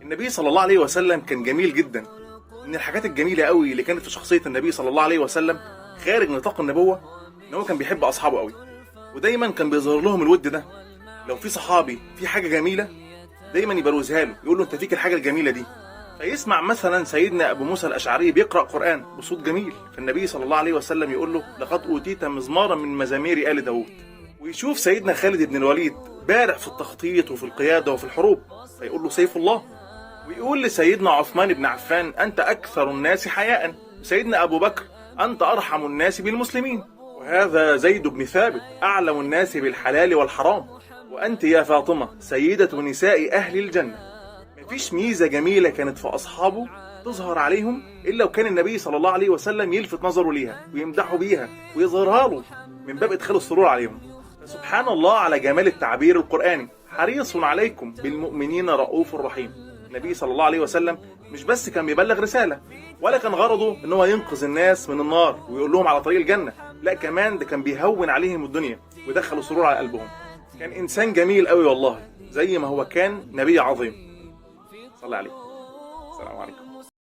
النبي صلى الله عليه وسلم كان جميل جدا. من الحاجات الجميلة قوي اللي كانت في شخصية النبي صلى الله عليه وسلم خارج نطاق النبوة ان هو كان بيحب اصحابه قوي، ودايما كان بيظهر لهم الود ده. لو في صحابي في حاجة جميلة دايما يبروزها له، يقول له انت فيك الحاجة الجميلة دي. فيسمع مثلا سيدنا ابو موسى الاشعري بيقرأ قرآن بصوت جميل، فالنبي صلى الله عليه وسلم يقول له لقد اوتيت مزمارا من مزامير آل داود. ويشوف سيدنا خالد بن الوليد بارع في التخطيط وفي القيادة وفي الحروب، فيقول له سيف الله. ويقول لسيدنا عثمان بن عفان أنت أكثر الناس حياء. سيدنا أبو بكر أنت أرحم الناس بالمسلمين. وهذا زيد بن ثابت أعلم الناس بالحلال والحرام. وأنت يا فاطمة سيدة نساء أهل الجنة. مفيش ميزة جميلة كانت في أصحابه تظهر عليهم إلا وكان النبي صلى الله عليه وسلم يلفت نظره ليها ويمدحه بيها ويظهرها له من باب إدخال السرور عليهم. سبحان الله على جمال التعبير القرآني. حريص عليكم بالمؤمنين رؤوف رحيم. النبي صلى الله عليه وسلم مش بس كان بيبلغ رسالة، ولا كان غرضه ان هو ينقذ الناس من النار ويقول لهم على طريق الجنة، لا كمان ده كان بيهون عليهم الدنيا ويدخل السرور على قلبهم. كان انسان جميل قوي والله، زي ما هو كان نبي عظيم. صلى عليه. السلام عليكم.